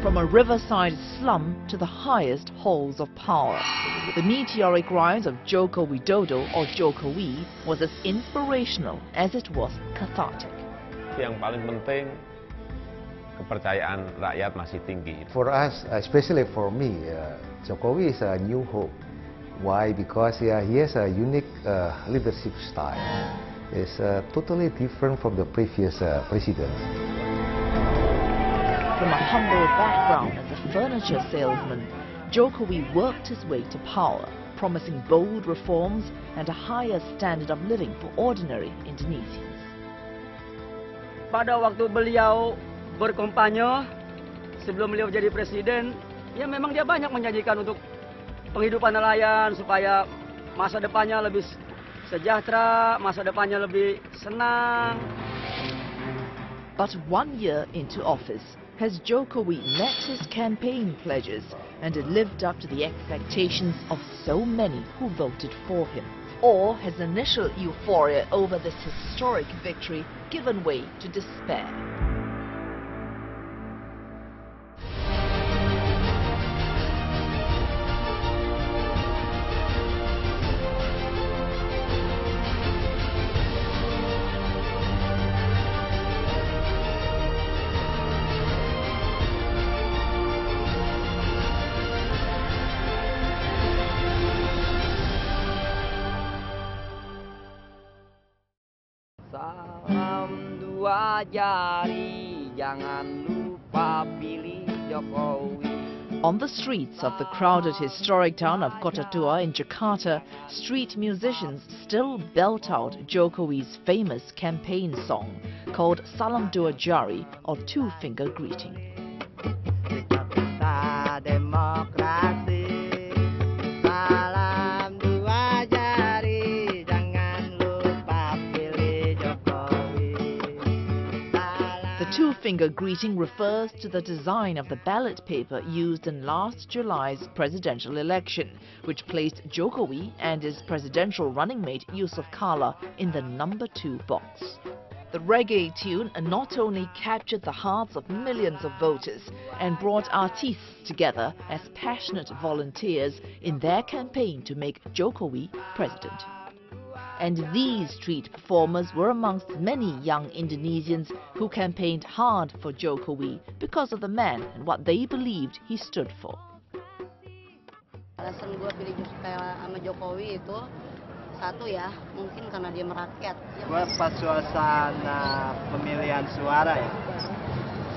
From a riverside slum to the highest halls of power, the meteoric rise of Jokowi Dodo or Jokowi was as inspirational as it was cathartic. Yang paling penting, kepercayaan rakyat masih tinggi. For us, especially for me, Jokowi is a new hope. Why? Because he has a unique leadership style. It's totally different from the previous presidents. From a humble background as a furniture salesman, Jokowi worked his way to power, promising bold reforms and a higher standard of living for ordinary Indonesians. Pada waktu beliau berkampanye, sebelum beliau jadi presiden, ya memang dia banyak menjanjikan untuk penghidupan nelayan supaya masa depannya lebih sejahtera, masa depannya lebih senang. But 1 year into office, has Jokowi met his campaign pledges and lived up to the expectations of so many who voted for him? Or has initial euphoria over this historic victory given way to despair? Salam dua jari, jangan lupa pilih Jokowi. On the streets of the crowded historic town of Kota Tua in Jakarta, street musicians still belt out Jokowi's famous campaign song called Salam Dua Jari or Two-Finger Greeting. The two-finger greeting refers to the design of the ballot paper used in last July's presidential election, which placed Jokowi and his presidential running mate Yusuf Kala in the number 2 box. The reggae tune not only captured the hearts of millions of voters and brought artists together as passionate volunteers in their campaign to make Jokowi president. And these street performers were amongst many young Indonesians who campaigned hard for Jokowi because of the man and what they believed he stood for. Alasan gue pilih sama Jokowi itu satu ya, mungkin karena dia merakyat. Gue pas suasana pemilihan suara ya,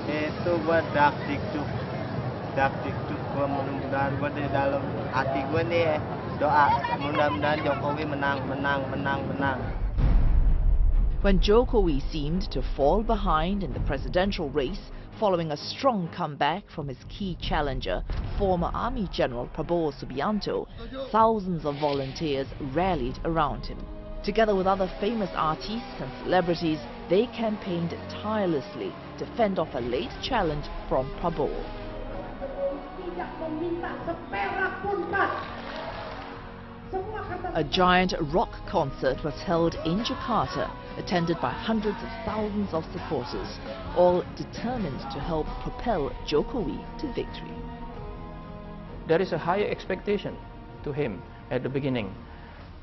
itu gue dak dikduk gue mudah-mudahan gue di dalam hati gue nih doa mudah-mudahan Jokowi menang. When Jokowi seemed to fall behind in the presidential race following a strong comeback from his key challenger, former Army General Prabowo Subianto, thousands of volunteers rallied around him. Together with other famous artists and celebrities, they campaigned tirelessly to fend off a late challenge from Prabowo. A giant rock concert was held in Jakarta, attended by hundreds of thousands of supporters, all determined to help propel Jokowi to victory. There is a higher expectation to him at the beginning.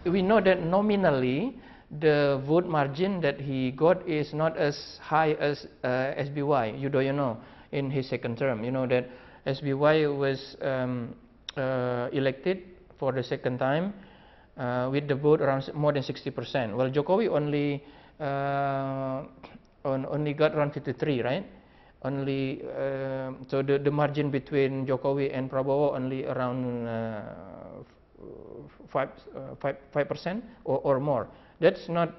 We know that nominally the vote margin that he got is not as high as SBY, Yudhoyono, in his second term. You know that SBY was elected for the second time with the vote around more than 60%. Well, Jokowi only got around 53, right? Only so the margin between Jokowi and Prabowo only around 5% or more. That's not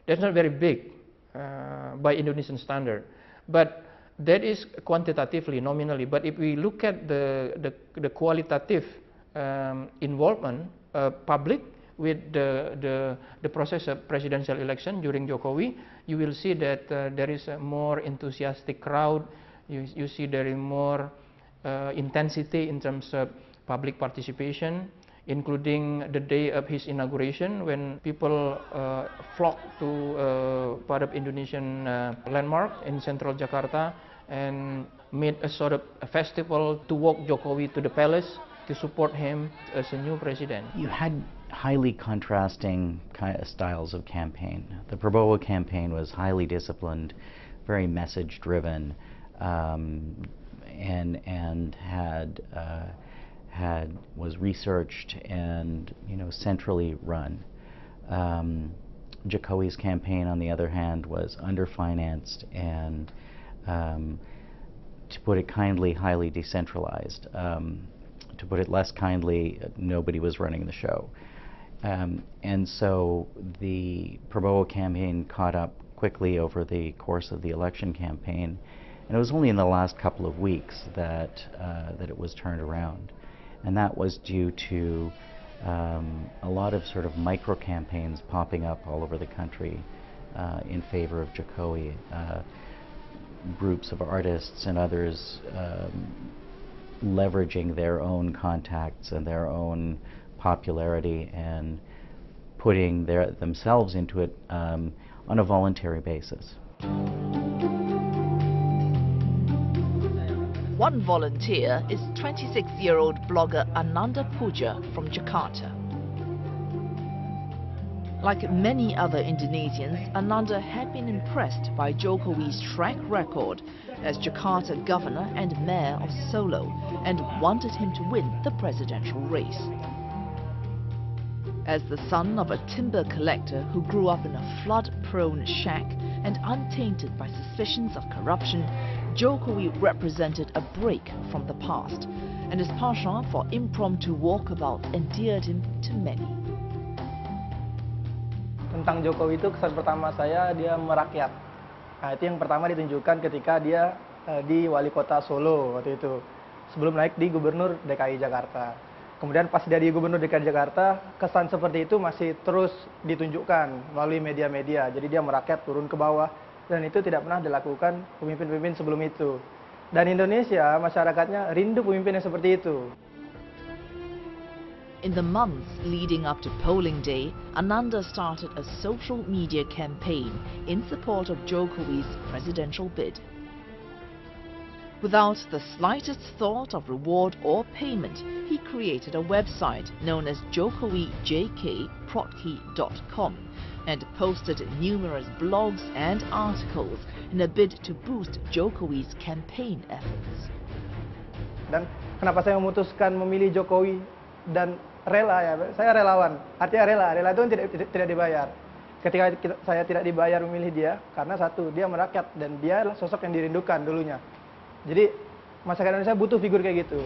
very big by Indonesian standard, but that is quantitatively, nominally. But if we look at the qualitative involvement public with the process of presidential election during Jokowi, you will see that there is a more enthusiastic crowd. You see there is more intensity in terms of public participation, including the day of his inauguration when people flocked to part of Indonesian landmark in central Jakarta and made a sort of a festival to walk Jokowi to the palace to support him as a new president. You had highly contrasting kind of styles of campaign. The Prabowo campaign was highly disciplined, very message driven, and was researched and centrally run. Jokowi's campaign, on the other hand, was underfinanced and, to put it kindly, highly decentralized. To put it less kindly, nobody was running the show. And so the Prabowo campaign caught up quickly over the course of the election campaign, and it was only in the last couple of weeks that it was turned around. And that was due to a lot of sort of micro campaigns popping up all over the country in favor of Jokowi. Groups of artists and others leveraging their own contacts and their own popularity and putting themselves into it on a voluntary basis. One volunteer is 26-year-old blogger Ananda Puja from Jakarta. Like many other Indonesians, Ananda had been impressed by Jokowi's track record as Jakarta governor and mayor of Solo and wanted him to win the presidential race. As the son of a timber collector who grew up in a flood-prone shack and untainted by suspicions of corruption, Jokowi represented a break from the past, and his penchant for impromptu walkabout endeared him to many. Tentang Jokowi itu kesan pertama saya, dia merakyat. Nah, itu yang pertama ditunjukkan ketika dia di wali kota Solo waktu itu, sebelum naik di gubernur DKI Jakarta. Kemudian pas dia di gubernur DKI Jakarta, kesan seperti itu masih terus ditunjukkan melalui media-media. Jadi dia merakyat turun ke bawah, dan itu tidak pernah dilakukan pemimpin-pemimpin sebelum itu. Dan Indonesia, masyarakatnya rindu pemimpin yang seperti itu. In the months leading up to polling day, Ananda started a social media campaign in support of Jokowi's presidential bid. Without the slightest thought of reward or payment, he created a website known as Jokowi JK protki.com and posted numerous blogs and articles in a bid to boost Jokowi's campaign efforts. Dan kenapa saya memutuskan memilih Jokowi dan rela ya, saya relawan. Artinya rela itu tidak dibayar. Ketika saya tidak dibayar memilih dia, karena satu, dia merakyat dan dia adalah sosok yang dirindukan dulunya. Jadi masyarakat Indonesia butuh figur kayak gitu.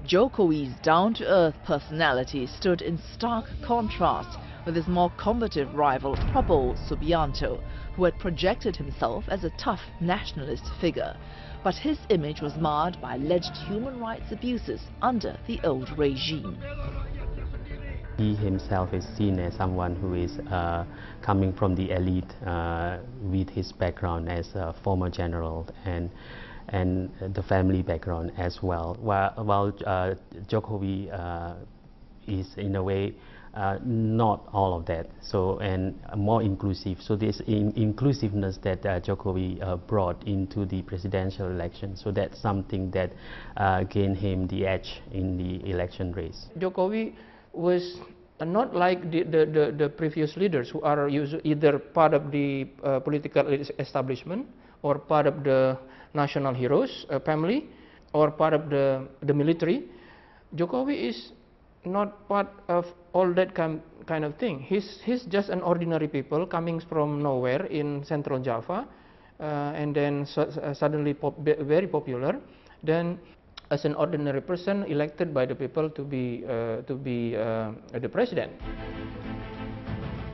Jokowi's down-to-earth personality stood in stark contrast with his more combative rival Prabowo Subianto, who had projected himself as a tough nationalist figure. But his image was marred by alleged human rights abuses under the old regime. He himself is seen as someone who is coming from the elite with his background as a former general and the family background as well. While Jokowi is in a way not all of that, so and more inclusive. So this inclusiveness that Jokowi brought into the presidential election, so that's something that gained him the edge in the election race. Jokowi was not like the previous leaders who are either part of the political establishment or part of the national heroes family or part of the military. Jokowi is not part of all that kind of thing. He's just an ordinary people coming from nowhere in Central Java, and then suddenly very popular. Then, as an ordinary person elected by the people to be the president.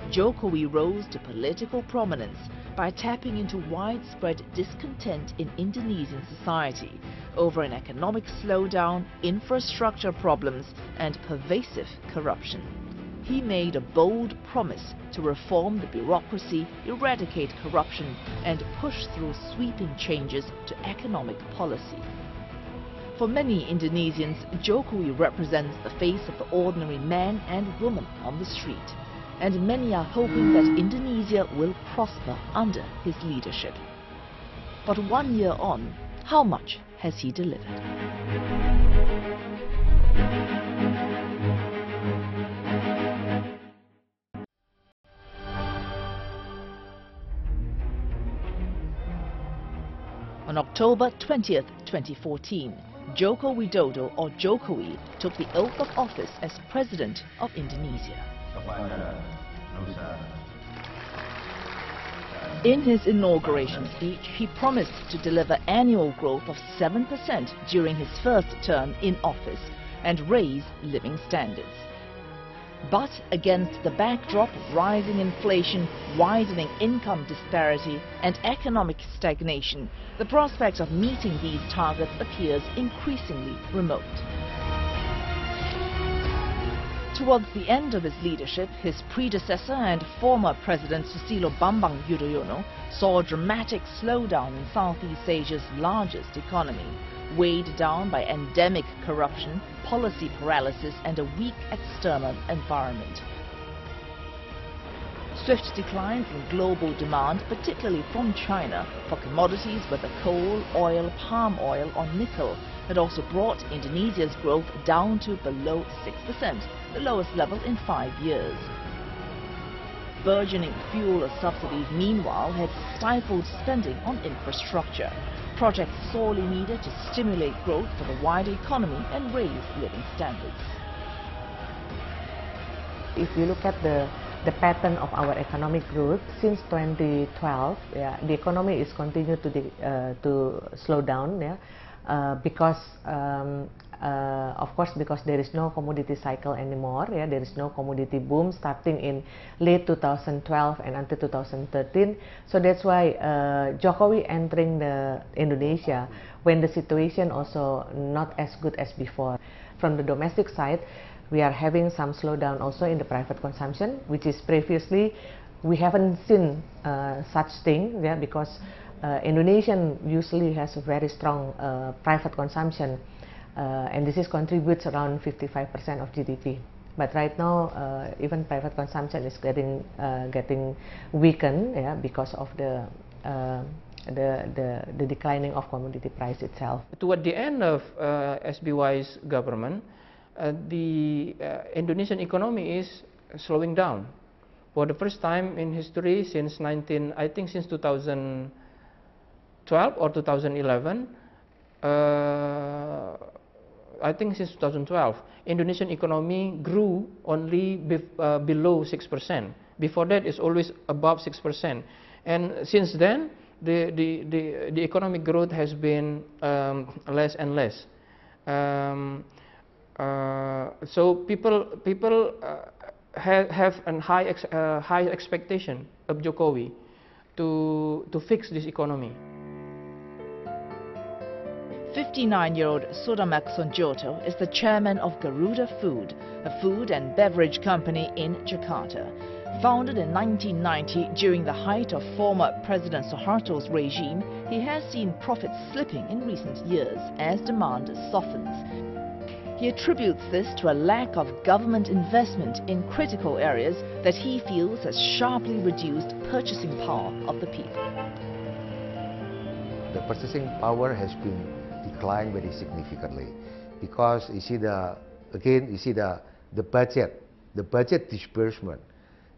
Jokowi rose to political prominence by tapping into widespread discontent in Indonesian society over an economic slowdown, infrastructure problems, and pervasive corruption. He made a bold promise to reform the bureaucracy, eradicate corruption, and push through sweeping changes to economic policy. For many Indonesians, Jokowi represents the face of the ordinary man and woman on the street. and many are hoping that Indonesia will prosper under his leadership. But 1 year on, how much has he delivered? On October 20th, 2014, Joko Widodo, or Jokowi, took the oath of office as President of Indonesia. In his inauguration speech, he promised to deliver annual growth of 7% during his first term in office and raise living standards. But against the backdrop of rising inflation, widening income disparity and economic stagnation, the prospect of meeting these targets appears increasingly remote. Towards the end of his leadership, his predecessor and former President Susilo Bambang Yudhoyono saw a dramatic slowdown in Southeast Asia's largest economy, weighed down by endemic corruption, policy paralysis and a weak external environment. Swift declines in global demand, particularly from China, for commodities whether coal, oil, palm oil or nickel, had also brought Indonesia's growth down to below 6%, the lowest level in 5 years. Burgeoning fuel subsidies, meanwhile, had stifled spending on infrastructure, projects sorely needed to stimulate growth for the wider economy and raise living standards. If you look at the pattern of our economic growth since 2012, the economy is continued to slow down, because of course because there is no commodity cycle anymore. There is no commodity boom starting in late 2012 and until 2013. So that's why Jokowi entering Indonesia when the situation also not as good as before. From the domestic side, we are having some slowdown also in the private consumption, which is previously we haven't seen such thing, because Indonesian usually has a very strong private consumption, and this is contributes around 55% of GDP. But right now, even private consumption is getting weakened, because of the declining of commodity price itself. Toward the end of SBY's government, the Indonesian economy is slowing down for the first time in history since 2012 or 2011. I think since 2012, Indonesian economy grew only below 6%. Before that, it's always above 6%, and since then, the economic growth has been less and less. So people have a high expectation of Jokowi to fix this economy. 59-year-old Sudamak Sonjoto is the chairman of Garuda Food, a food and beverage company in Jakarta. Founded in 1990 during the height of former President Suharto's regime, he has seen profits slipping in recent years as demand softens. He attributes this to a lack of government investment in critical areas that he feels has sharply reduced purchasing power of the people. The purchasing power has been declined very significantly because you see the budget disbursement,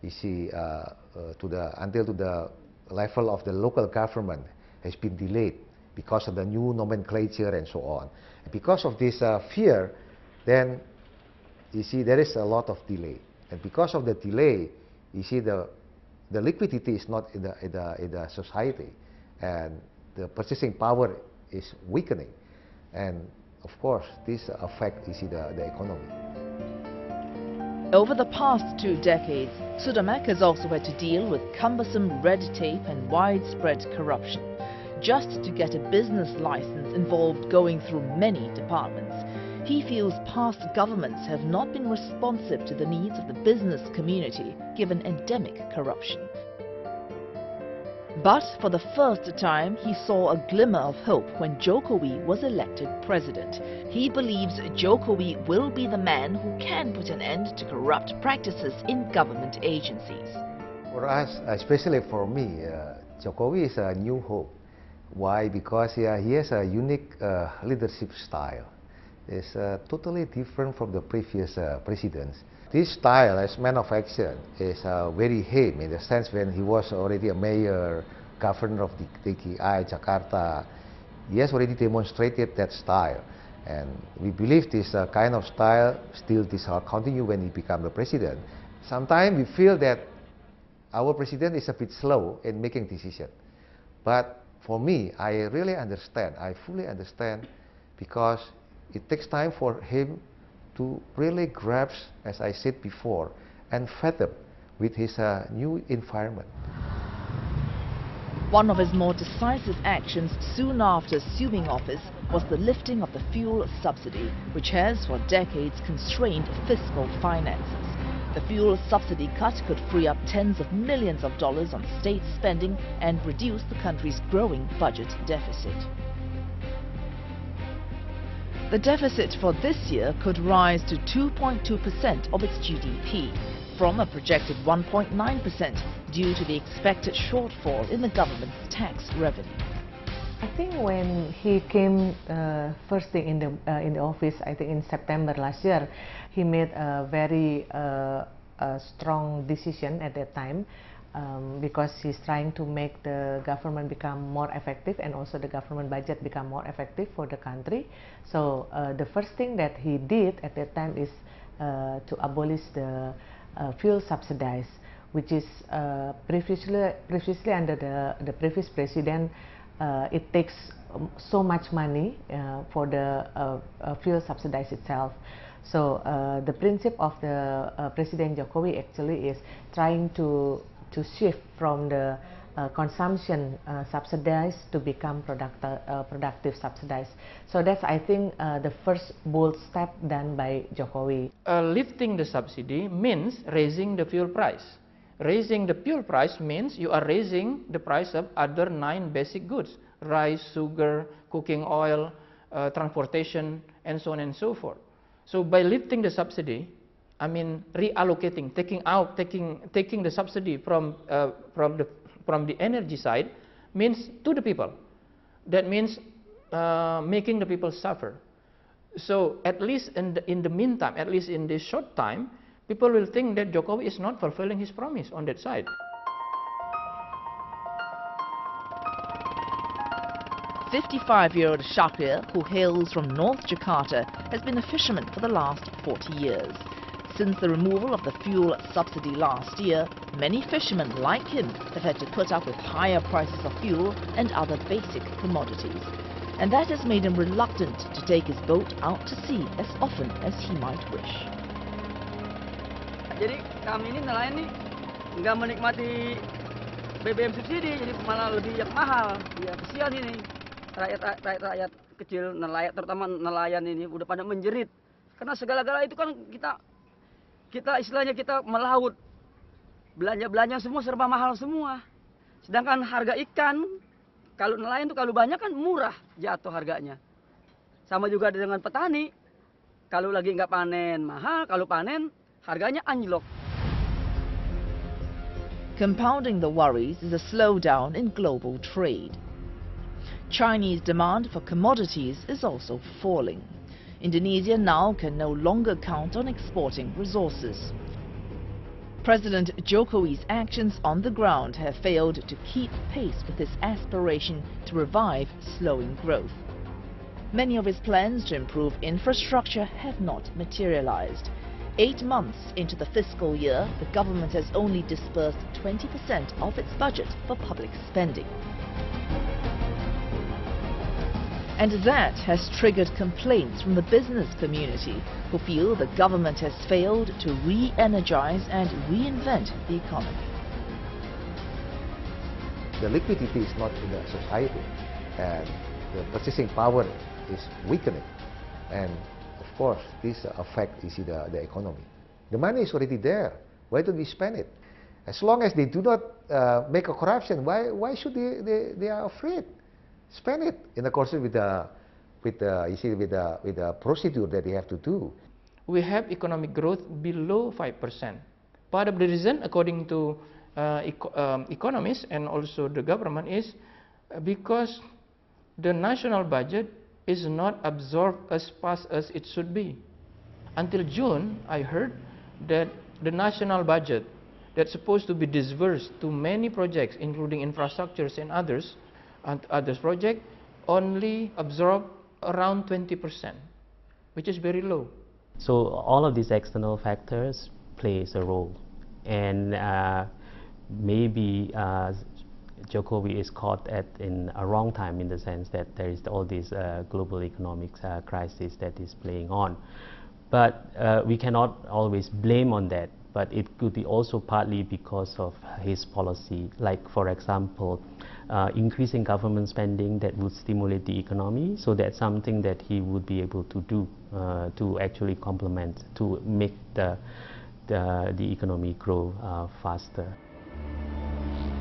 you see until to the level of the local government has been delayed because of the new nomenclature and so on. Because of this fear, then you see there is a lot of delay, and because of the delay, you see the liquidity is not in the society, and the purchasing power is weakening, and of course this affects the economy. Over the past 2 decades, Sudamak has also had to deal with cumbersome red tape and widespread corruption. Just to get a business license involved going through many departments. He feels past governments have not been responsive to the needs of the business community given endemic corruption. But for the first time, he saw a glimmer of hope when Jokowi was elected president. He believes Jokowi will be the man who can put an end to corrupt practices in government agencies. For us, especially for me, Jokowi is a new hope. Why? Because he has a unique leadership style. It's totally different from the previous presidents. This style as man of action is very him in the sense when he was already a mayor, governor of the DKI, Jakarta. He has already demonstrated that style. And we believe this kind of style still continue when he become the president. Sometimes we feel that our president is a bit slow in making decisions. But for me, I really understand, I fully understand, because it takes time for him to really grasp, as I said before, and fathom with his new environment. One of his more decisive actions soon after assuming office was the lifting of the fuel subsidy, which has for decades constrained fiscal finances. The fuel subsidy cut could free up tens of millions of dollars on state spending and reduce the country's growing budget deficit. The deficit for this year could rise to 2.2% of its GDP, from a projected 1.9% due to the expected shortfall in the government's tax revenue. I think when he came first thing in the office, I think in September last year, he made a very strong decision at that time, because he's trying to make the government become more effective and also the government budget become more effective for the country. So the first thing that he did at that time is to abolish the fuel subsidies, which is previously under the previous president. It takes so much money for the fuel subsidies itself. So the principle of the President Jokowi actually is trying to shift from the consumption subsidies to become productive subsidies. So that's, I think, the first bold step done by Jokowi. Lifting the subsidy means raising the fuel price. Raising the fuel price means you are raising the price of other 9 basic goods: rice, sugar, cooking oil, transportation, and so on and so forth. So by lifting the subsidy, I mean reallocating, taking the subsidy from the energy side, means to the people. That means making the people suffer. So at least in the meantime, at least in this short time, people will think that Jokowi is not fulfilling his promise on that side. 55-year-old Shakir, who hails from North Jakarta, has been a fisherman for the last 40 years. Since the removal of the fuel subsidy last year, many fishermen like him have had to put up with higher prices of fuel and other basic commodities. And that has made him reluctant to take his boat out to sea as often as he might wish. Jadi kami ini nelayan nih nggak menikmati BBM subsidi, jadi malah lebih yang mahal. Ya kesian ini rakyat kecil nelayan, terutama nelayan ini udah pada menjerit karena segala-gala itu kan kita istilahnya kita melaut, belanja semua serba mahal semua. Sedangkan harga ikan kalau nelayan tuh kalau banyak kan murah jatuh harganya. Sama juga dengan petani, kalau lagi nggak panen mahal, kalau panen harganya anjlok. Compounding the worries is a slowdown in global trade. Chinese demand for commodities is also falling. Indonesia now can no longer count on exporting resources. President Jokowi's actions on the ground have failed to keep pace with his aspiration to revive slowing growth. Many of his plans to improve infrastructure have not materialized. 8 months into the fiscal year, the government has only disbursed 20% of its budget for public spending. And that has triggered complaints from the business community, who feel the government has failed to re-energize and reinvent the economy. The liquidity is not in the society, and the purchasing power is weakening. And of course, this affects the economy. The money is already there. Why don't we spend it? As long as they do not make a corruption, why should they are afraid? Spend it in accordance with the procedure that they have to do. We have economic growth below 5%. Part of the reason, according to economists and also the government, is because the national budget is not absorbed as fast as it should be. Until June, I heard that the national budget that's supposed to be disbursed to many projects, including infrastructures and others projects, only absorb around 20%, which is very low. So all of these external factors plays a role, and maybe Jokowi is caught in a wrong time, in the sense that there is all this global economic crisis that is playing on. But we cannot always blame on that, but it could be also partly because of his policy, like for example, increasing government spending that would stimulate the economy. So that's something that he would be able to do to actually complement, to make the economy grow faster.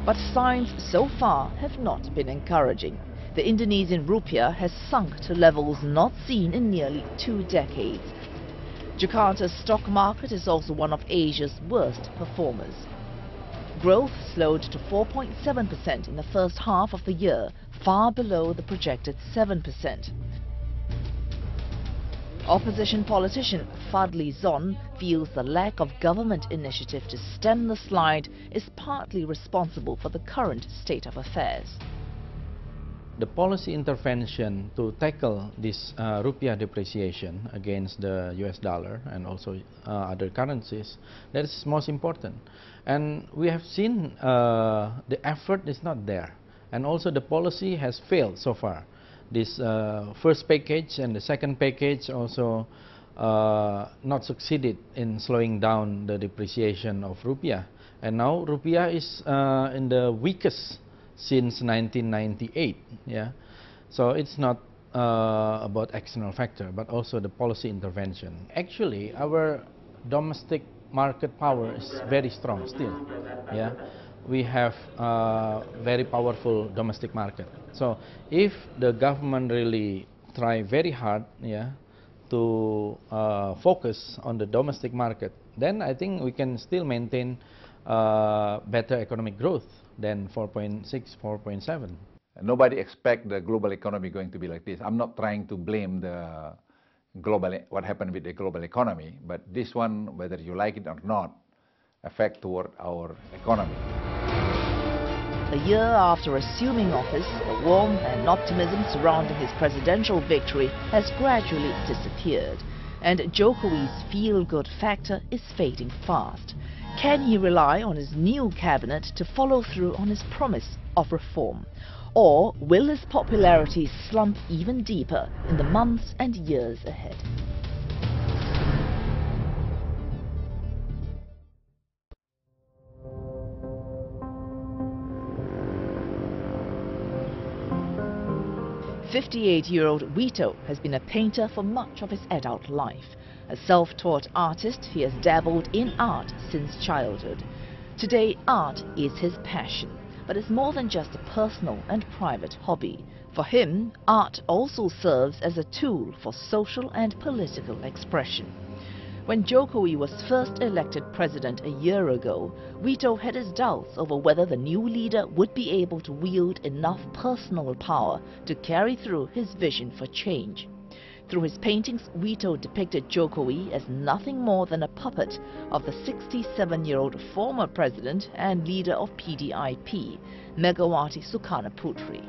But signs so far have not been encouraging. The Indonesian rupiah has sunk to levels not seen in nearly 2 decades. Jakarta's stock market is also one of Asia's worst performers. Growth slowed to 4.7% in the first half of the year, far below the projected 7%. Opposition politician Fadli Zon feels the lack of government initiative to stem the slide is partly responsible for the current state of affairs. The policy intervention to tackle this rupiah depreciation against the US dollar and also other currencies, that is most important. And we have seen the effort is not there, and also the policy has failed so far. This first package and the second package also not succeeded in slowing down the depreciation of rupiah. And now rupiah is in the weakest since 1998, yeah. So it's not about external factor, but also the policy intervention. Actually, our domestic market power is very strong still, yeah. We have very powerful domestic market. So if the government really try very hard, yeah, to focus on the domestic market, then I think we can still maintain better economic growth than 4.6, 4.7. Nobody expect the global economy going to be like this. I'm not trying to blame the what happened with the global economy, but this one, whether you like it or not, affect toward our economy. A year after assuming office, the warmth and optimism surrounding his presidential victory has gradually disappeared, and Jokowi's feel-good factor is fading fast. Can he rely on his new cabinet to follow through on his promise of reform? Or will his popularity slump even deeper in the months and years ahead? "58-year-old Wito has been a painter for much of his adult life. A self-taught artist, he has dabbled in art since childhood. Today, art is his passion, but it's more than just a personal and private hobby. For him, art also serves as a tool for social and political expression. When Jokowi was first elected president a year ago, Wito had his doubts over whether the new leader would be able to wield enough personal power to carry through his vision for change. Through his paintings, Wito depicted Jokowi as nothing more than a puppet of the 67-year-old former president and leader of PDIP, Megawati Soekarnoputri.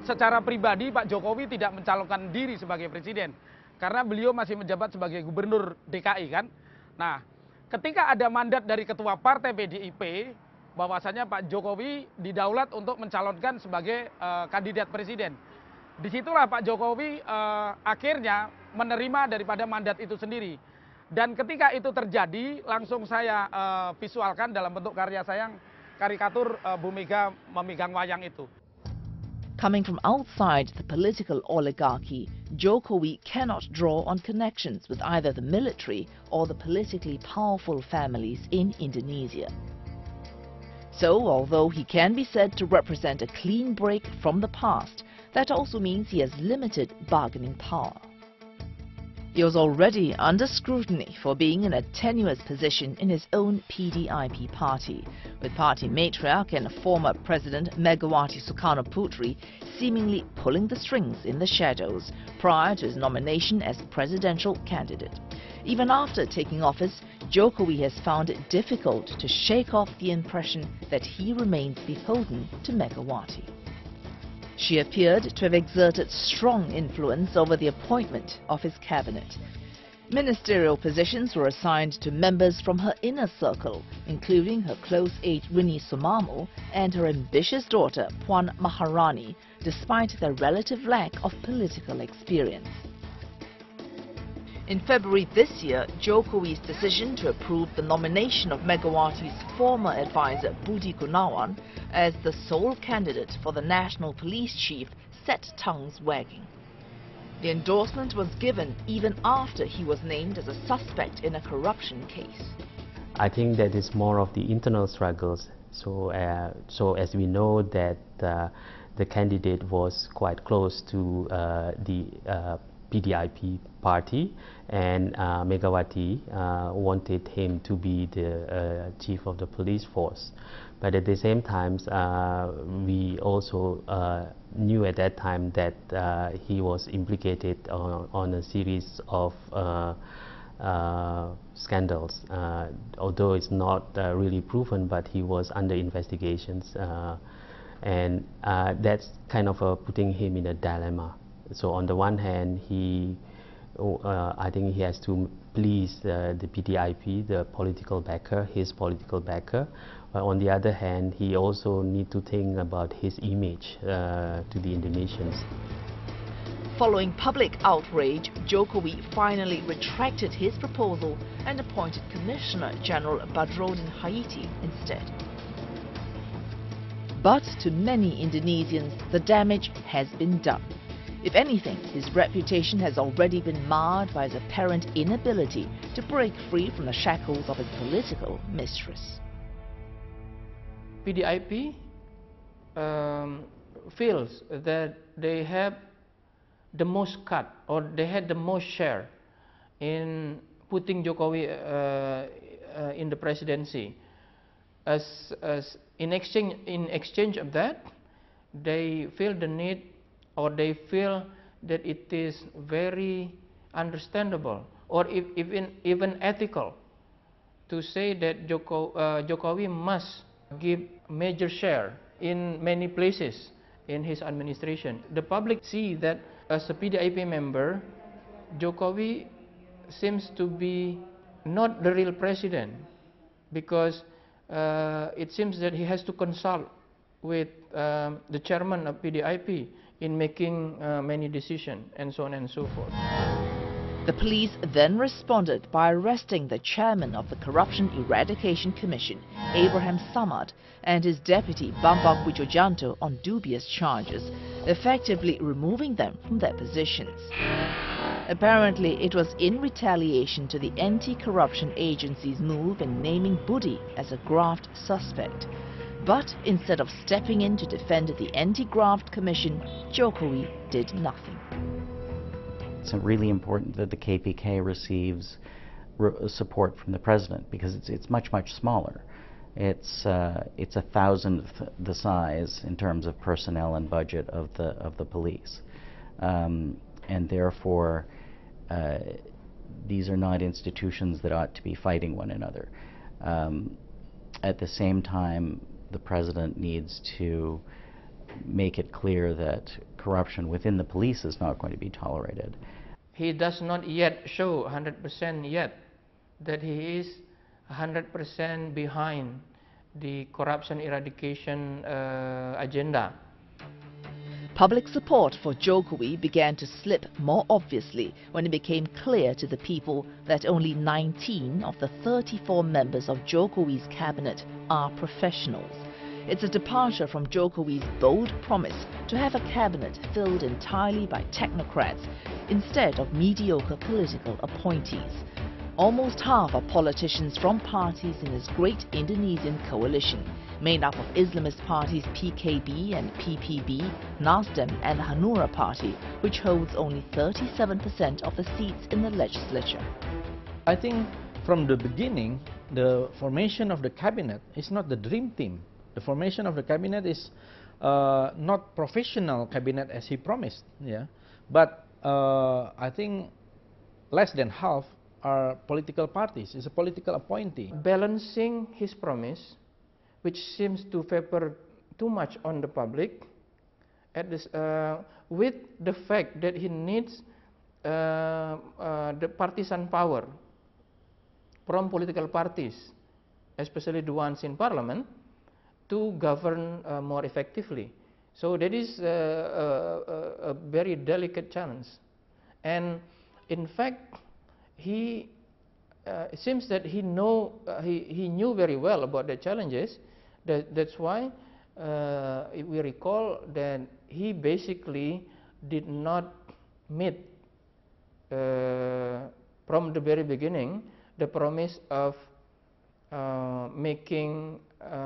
Secara pribadi, Pak Jokowi tidak mencalonkan diri sebagai presiden, karena beliau masih menjabat sebagai gubernur DKI kan. Nah, ketika ada mandat dari ketua partai PDIP, bahwasanya Pak Jokowi didaulat untuk mencalonkan sebagai kandidat presiden. Disitulah Pak Jokowi akhirnya menerima daripada mandat itu sendiri. Dan ketika itu terjadi, langsung saya visualkan dalam bentuk karya saya, karikatur Bu Mega memegang wayang itu. Coming from outside the political oligarchy, Jokowi cannot draw on connections with either the military or the politically powerful families in Indonesia. So, although he can be said to represent a clean break from the past, that also means he has limited bargaining power. He was already under scrutiny for being in a tenuous position in his own PDIP party, with party matriarch and former President Megawati Sukarnoputri seemingly pulling the strings in the shadows prior to his nomination as presidential candidate. Even after taking office, Jokowi has found it difficult to shake off the impression that he remains beholden to Megawati. She appeared to have exerted strong influence over the appointment of his cabinet. Ministerial positions were assigned to members from her inner circle, including her close aide Rini Sumamo and her ambitious daughter Puan Maharani, despite their relative lack of political experience. In February this year, Jokowi's decision to approve the nomination of Megawati's former advisor Budi Gunawan as the sole candidate for the National Police Chief set tongues wagging. The endorsement was given even after he was named as a suspect in a corruption case. I think that is more of the internal struggles. So as we know that the candidate was quite close to the PDIP party, and Megawati wanted him to be the chief of the police force. But at the same time, we also knew at that time that he was implicated on a series of scandals, although it's not really proven, but he was under investigations, and that's kind of putting him in a dilemma. So on the one hand, I think he has to please the PDIP, the political backer, his political backer. But on the other hand, he also needs to think about his image to the Indonesians. Following public outrage, Jokowi finally retracted his proposal and appointed Commissioner General Badrodin Haiti instead. But to many Indonesians, the damage has been done. If anything, his reputation has already been marred by his apparent inability to break free from the shackles of his political mistress. PDIP feels that they have the most cut, or they had the most share in putting Jokowi in the presidency. As in exchange of that, they feel the need, or they feel that it is very understandable or even ethical to say that Jokowi must give major share in many places in his administration. The public see that as a PDIP member, Jokowi seems to be not the real president, because it seems that he has to consult with the chairman of PDIP in making many decisions, and so on and so forth. The police then responded by arresting the chairman of the Corruption Eradication Commission, Abraham Samad, and his deputy, Bambang Wijojanto, on dubious charges, effectively removing them from their positions. Apparently, it was in retaliation to the anti-corruption agency's move in naming Budi as a graft suspect. But instead of stepping in to defend the Anti-Graft Commission, Jokowi did nothing. It's really important that the KPK receives support from the president, because it's much smaller. It's 1,000th the size in terms of personnel and budget of the police, and therefore these are not institutions that ought to be fighting one another. At the same time, the president needs to make it clear that corruption within the police is not going to be tolerated. He does not yet show 100% yet that he is 100% behind the corruption eradication agenda. Public support for Jokowi began to slip more obviously when it became clear to the people that only 19 of the 34 members of Jokowi's cabinet are professionals. It's a departure from Jokowi's bold promise to have a cabinet filled entirely by technocrats instead of mediocre political appointees. Almost half are politicians from parties in his great Indonesian coalition, made up of Islamist parties PKB and PPB, Nasdem and the Hanura Party, which holds only 37% of the seats in the legislature. I think from the beginning, the formation of the cabinet is not the dream team. The formation of the cabinet is not professional cabinet as he promised, yeah. But I think less than half are political parties. It's a political appointee. Balancing his promise, which seems to favor too much on the public, at this, with the fact that he needs the partisan power from political parties, especially the ones in parliament, to govern more effectively. So that is a very delicate challenge. And in fact, it seems that he knew very well about the challenges. That's why if we recall that he basically did not meet from the very beginning the promise of making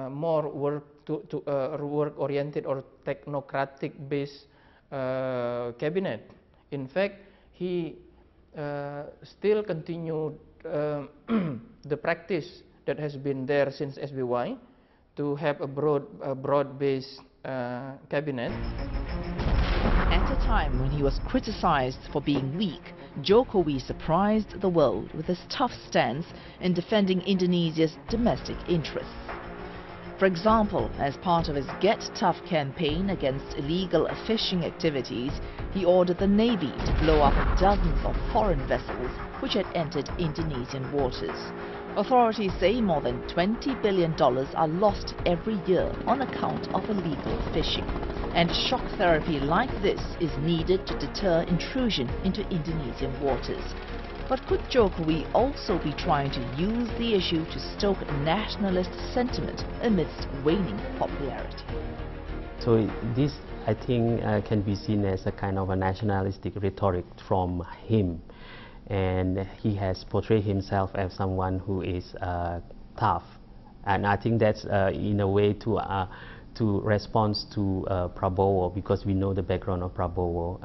more work-oriented or technocratic-based cabinet. In fact, he still continued the practice that has been there since SBY to have a broad-based cabinet. At a time when he was criticized for being weak, Jokowi surprised the world with his tough stance in defending Indonesia's domestic interests. For example, as part of his Get Tough campaign against illegal fishing activities, he ordered the Navy to blow up dozens of foreign vessels which had entered Indonesian waters. Authorities say more than $20 billion are lost every year on account of illegal fishing. And shock therapy like this is needed to deter intrusion into Indonesian waters. But could Jokowi also be trying to use the issue to stoke nationalist sentiment amidst waning popularity? So this, I think, can be seen as a kind of a nationalistic rhetoric from him. And he has portrayed himself as someone who is tough. And I think that's in a way to respond to Prabowo, because we know the background of Prabowo,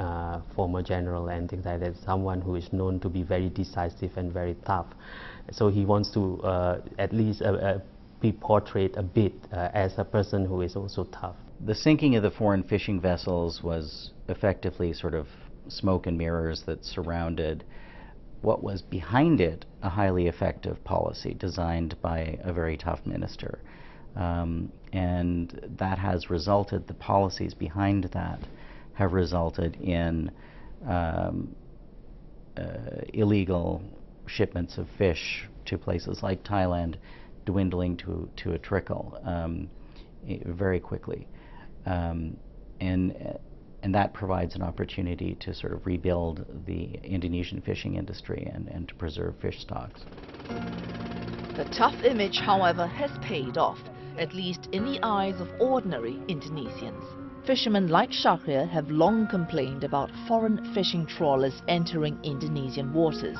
former general and things like that, someone who is known to be very decisive and very tough. So he wants to at least be portrayed a bit as a person who is also tough. The sinking of the foreign fishing vessels was effectively sort of smoke and mirrors that surrounded what was behind it, a highly effective policy designed by a very tough minister. And that has resulted, the policies behind that have resulted in illegal shipments of fish to places like Thailand dwindling to a trickle very quickly. And that provides an opportunity to sort of rebuild the Indonesian fishing industry and to preserve fish stocks. The tough image, however, has paid off, at least in the eyes of ordinary Indonesians. Fishermen like Shahriar have long complained about foreign fishing trawlers entering Indonesian waters.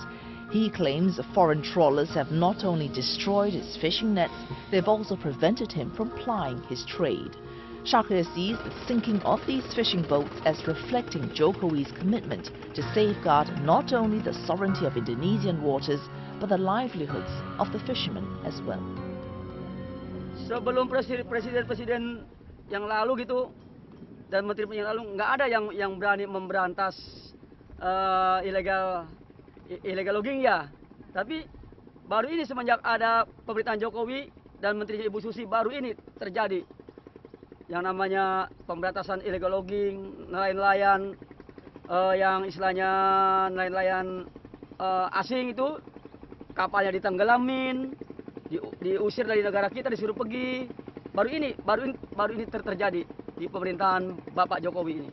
He claims the foreign trawlers have not only destroyed his fishing nets, they've also prevented him from plying his trade. Shahriar sees the sinking of these fishing boats as reflecting Jokowi's commitment to safeguard not only the sovereignty of Indonesian waters, but the livelihoods of the fishermen as well. Sebelum presiden-presiden yang lalu gitu dan menteri yang lalu nggak ada yang berani memberantas illegal logging ya. Tapi baru ini semenjak ada pemerintahan Jokowi dan menterinya Ibu Susi, baru ini terjadi yang namanya pemberantasan illegal logging, nelayan-nelayan yang istilahnya nelayan-nelayan asing itu kapalnya ditenggelamin, diusir dari negara kita, disuruh pergi. Baru ini terjadi di pemerintahan Bapak Jokowi ini.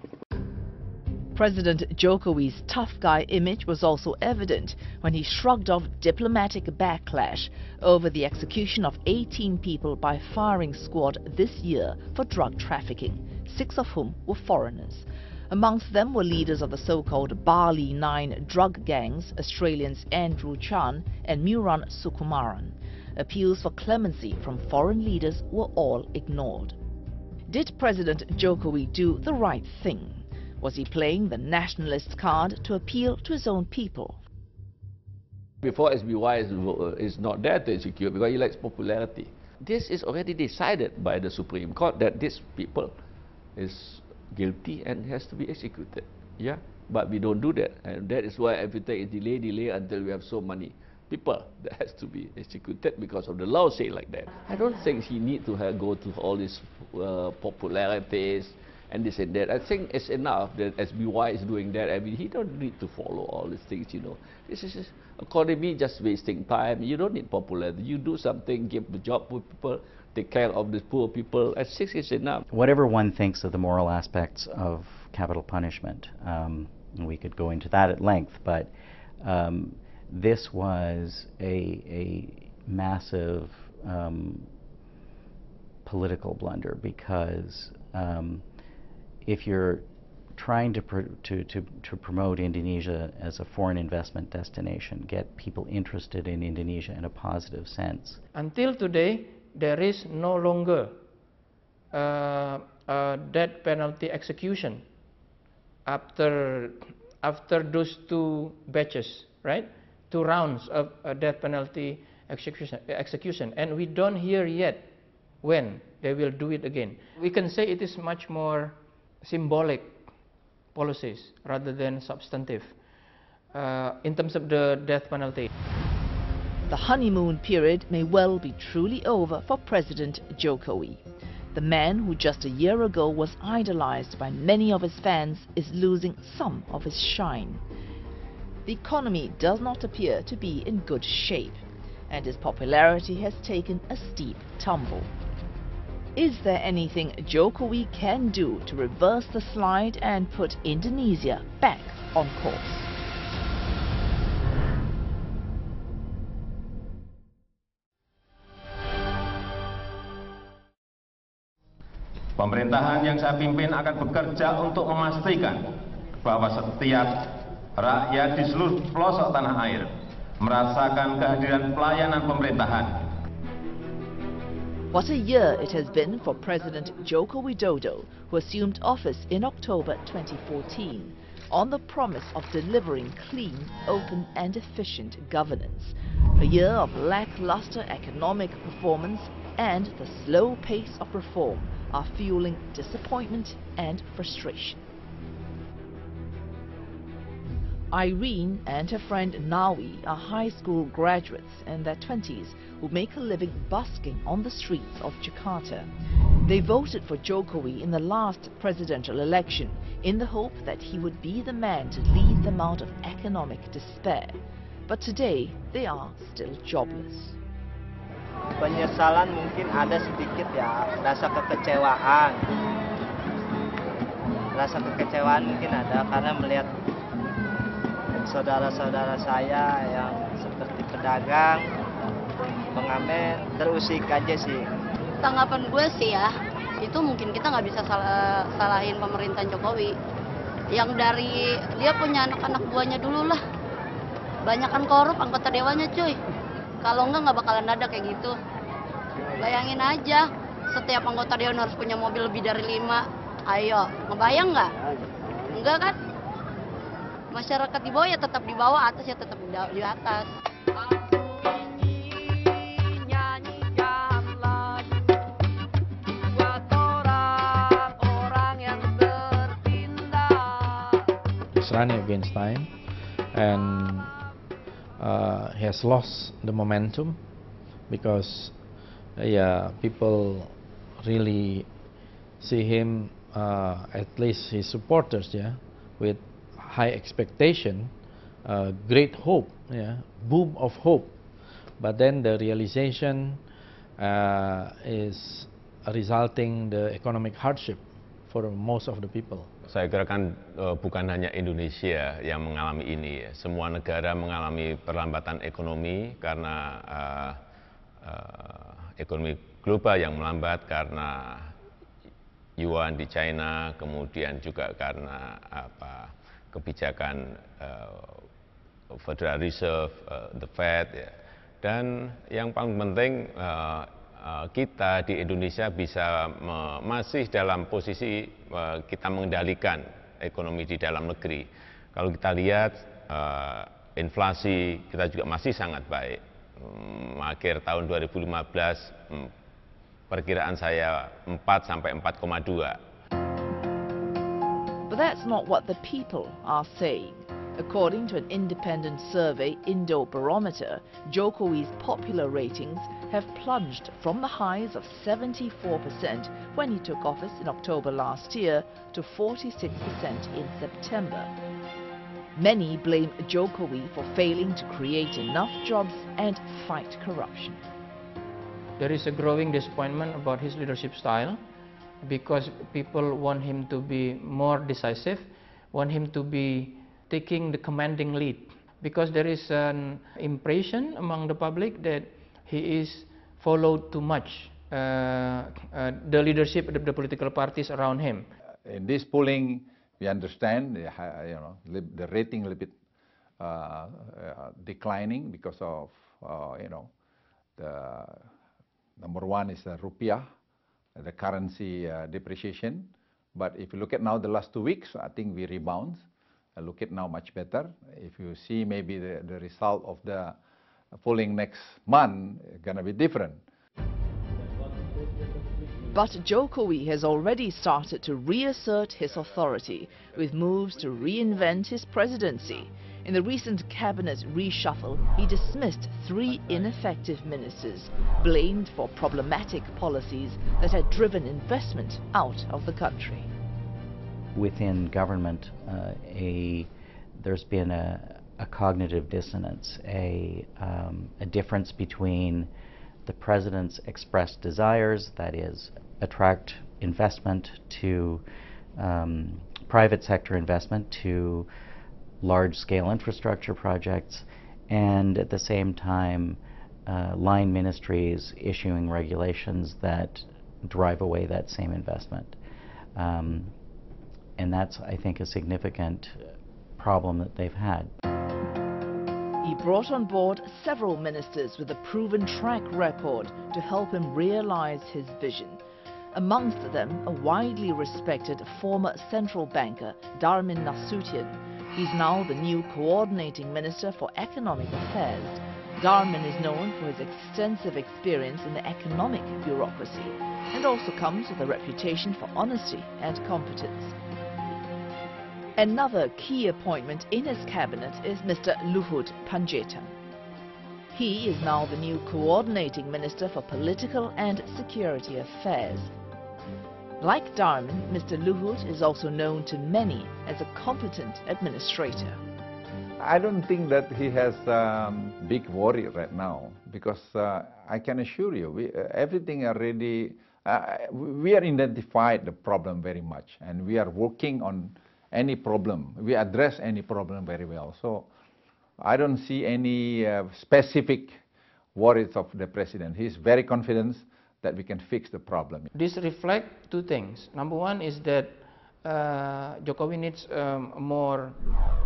President Jokowi's tough guy image was also evident when he shrugged off diplomatic backlash over the execution of 18 people by firing squad this year for drug trafficking, 6 of whom were foreigners. Amongst them were leaders of the so-called Bali 9 drug gangs, Australians Andrew Chan and Muran Sukumaran. Appeals for clemency from foreign leaders were all ignored. Did President Jokowi do the right thing? Was he playing the nationalist card to appeal to his own people? Before SBY is not there to execute because he likes popularity. This is already decided by the Supreme Court that this people is guilty and has to be executed. Yeah, but we don't do that, and that is why everything is delay until we have so many people that has to be executed because of the law say like that. I don't think he need to go to all these popularities and this and that. I think it's enough that SBY is doing that. I mean, he don't need to follow all these things, you know. This is, according to me, just wasting time. You don't need popularity. You do something, give the job to people, take care of the poor people. I think it's enough. Whatever one thinks of the moral aspects of capital punishment, we could go into that at length, but this was a massive political blunder because if you're trying to promote Indonesia as a foreign investment destination, get people interested in Indonesia in a positive sense. Until today, there is no longer death penalty execution after those two batches, right? 2 rounds of death penalty execution, and we don't hear yet when they will do it again. We can say it is much more symbolic policies rather than substantive in terms of the death penalty. The honeymoon period may well be truly over for President Jokowi. The man who just a year ago was idolized by many of his fans is losing some of his shine. The economy does not appear to be in good shape, and his popularity has taken a steep tumble. Is there anything Jokowi can do to reverse the slide and put Indonesia back on course? Pemerintahan yang saya pimpin akan bekerja untuk memastikan bahwa setiap rakyat di seluruh pelosok tanah air merasakan kehadiran pelayanan pemerintahan. What a year it has been for President Joko Widodo, who assumed office in October 2014, on the promise of delivering clean, open and efficient governance. A year of lackluster economic performance and the slow pace of reform are fueling disappointment and frustration. Irene and her friend Nawi are high school graduates in their 20s who make a living busking on the streets of Jakarta. They voted for Jokowi in the last presidential election in the hope that he would be the man to lead them out of economic despair. But today, they are still jobless. Penyesalan mungkin ada sedikit ya, rasa kekecewaan. Rasa kekecewaan mungkin ada karena melihat saudara-saudara saya yang seperti pedagang, pengamen, terusik aja sih. Tanggapan gue sih ya, itu mungkin kita nggak bisa salahin pemerintahan Jokowi. Yang dari dia punya anak-anak buahnya dulu lah. Banyakan korup anggota dewanya cuy. Kalau nggak bakalan ada kayak gitu. Bayangin aja, setiap anggota dewan harus punya mobil lebih dari 5. Ayo, ngebayang nggak? Enggak kan? Masyarakat di bawah ya tetap di bawah, atas ya tetap di atas. He's running against time and he has lost the momentum because people really see him, at least his supporters, with high expectation, great hope, boom of hope, but then the realization is resulting the economic hardship for most of the people. Saya kira kan bukan hanya Indonesia yang mengalami ini, semua negara mengalami perlambatan ekonomi karena ekonomi global yang melambat, karena yuan di China, kemudian juga karena kebijakan Federal Reserve, the Fed, ya. Dan yang paling penting kita di Indonesia bisa masih dalam posisi kita mengendalikan ekonomi di dalam negeri. Kalau kita lihat inflasi kita juga masih sangat baik. Akhir tahun 2015 perkiraan saya 4 sampai 4,2. But that's not what the people are saying. According to an independent survey, Indo-Barometer, Jokowi's popular ratings have plunged from the highs of 74% when he took office in October last year to 46% in September. Many blame Jokowi for failing to create enough jobs and fight corruption. There is a growing disappointment about his leadership style because people want him to be more decisive, want him to be taking the commanding lead, because there is an impression among the public that he is followed too much the leadership of the political parties around him. In this polling, we understand the rating a little bit declining because of the number one is the rupiah, the currency depreciation. But if you look at now the last 2 weeks, I think we rebound. Look at now much better. If you see maybe the result of the polling next month, gonna be different. But Jokowi has already started to reassert his authority with moves to reinvent his presidency. In the recent cabinet reshuffle, he dismissed 3 ineffective ministers, blamed for problematic policies that had driven investment out of the country. Within government, there's been a cognitive dissonance, a difference between the president's expressed desires, that is, attract investment to private sector investment to large-scale infrastructure projects, and at the same time line ministries issuing regulations that drive away that same investment. And that's, I think, a significant problem that they've had. He brought on board several ministers with a proven track record to help him realize his vision. Amongst them, a widely respected former central banker, Darmin Nasution. He's now the new coordinating minister for economic affairs. Darmin is known for his extensive experience in the economic bureaucracy and also comes with a reputation for honesty and competence. Another key appointment in his cabinet is Mr. Luhut Panjaitan. He is now the new coordinating minister for political and security affairs. Like Darmin, Mr. Luhut is also known to many as a competent administrator. I don't think that he has big worry right now, because I can assure you, everything already, we are identified the problem very much, and we are working on any problem. We address any problem very well. So I don't see any specific worries of the president. He's very confident that we can fix the problem. This reflects 2 things. Number one is that Jokowi needs more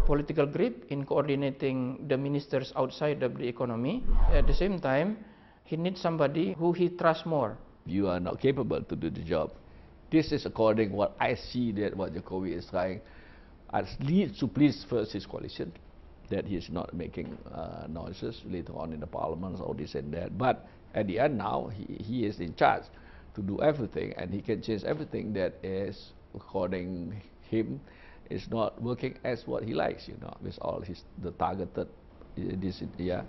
political grip in coordinating the ministers outside of the economy. At the same time, he needs somebody who he trusts more. You are not capable to do the job. This is according to what I see that what Jokowi is trying, at least to please first his coalition, that he is not making noises later on in the parliament or this and that. But at the end now, he is in charge to do everything, and he can change everything that is, according him, is not working as what he likes, with all the targeted this year.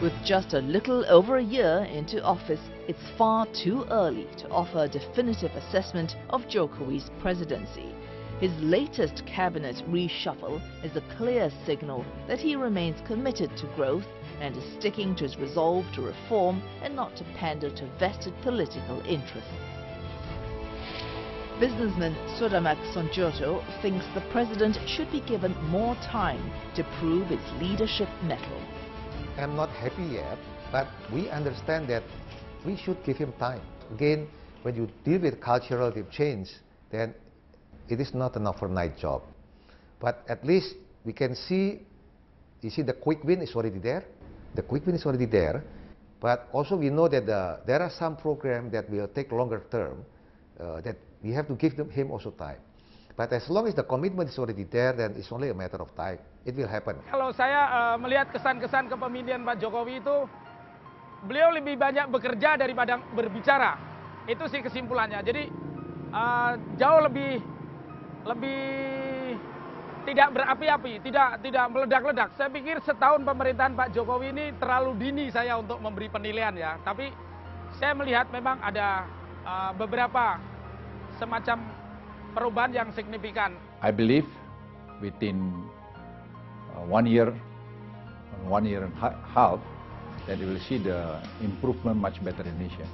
With just a little over a year into office, it's far too early to offer a definitive assessment of Jokowi's presidency. His latest cabinet reshuffle is a clear signal that he remains committed to growth and is sticking to his resolve to reform and not to pander to vested political interests. Businessman Sudamak Sonjoto thinks the president should be given more time to prove his leadership mettle. I'm not happy yet, but we understand that we should give him time. Again, when you deal with cultural change, then it is not an overnight job. But at least we can see, you see the quick win is already there. The quick win is already there. But also we know that there are some programs that will take longer term, that we have to give him also time. But as long as the commitment is already there, then it's only a matter of time. It will happen. Kalau saya melihat kesan-kesan kepemimpinan Pak Jokowi itu, beliau lebih banyak bekerja daripada berbicara. Itu sih kesimpulannya. Jadi jauh lebih tidak berapi-api, tidak meledak-ledak. Saya pikir setahun pemerintahan Pak Jokowi ini terlalu dini saya untuk memberi penilaian ya. Tapi saya melihat memang ada beberapa semacam perubahan yang signifikan. I believe within 1 year and a half that you will see the improvement much better in Indonesia.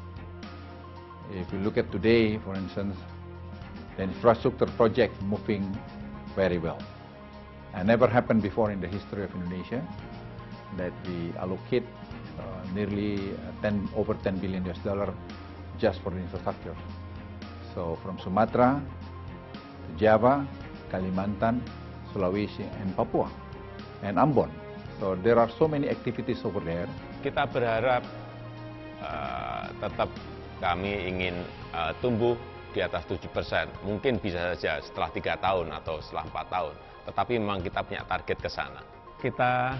If you look at today, for instance, the infrastructure project moving very well. And never happened before in the history of Indonesia that we allocate nearly over $10 billion just for the infrastructure. So from Sumatra to Java, Kalimantan, Sulawesi, and Papua, and Ambon. So there are so many activities over there. Kita berharap tetap kami ingin tumbuh di atas 7%. Mungkin bisa saja setelah 3 tahun atau setelah 4 tahun. Tetapi memang kita punya target ke sana. Kita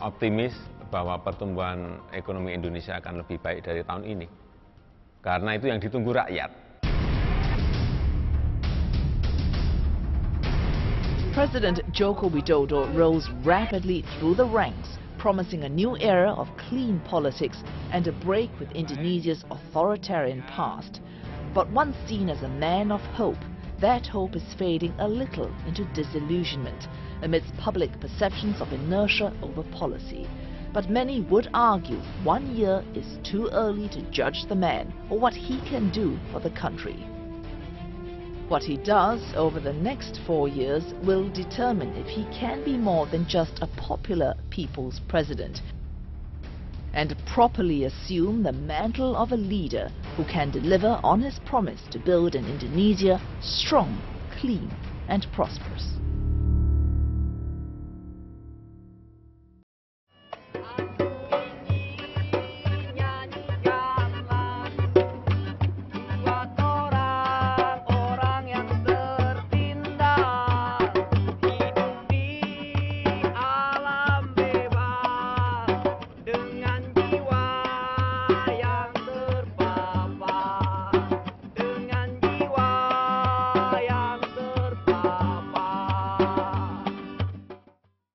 optimis bahwa pertumbuhan ekonomi Indonesia akan lebih baik dari tahun ini. Karena itu yang ditunggu rakyat. President Joko Widodo rose rapidly through the ranks, promising a new era of clean politics and a break with Indonesia's authoritarian past. But once seen as a man of hope, that hope is fading a little into disillusionment amidst public perceptions of inertia over policy. But many would argue 1 year is too early to judge the man or what he can do for the country. What he does over the next 4 years will determine if he can be more than just a popular people's president and properly assume the mantle of a leader who can deliver on his promise to build an Indonesia strong, clean and prosperous.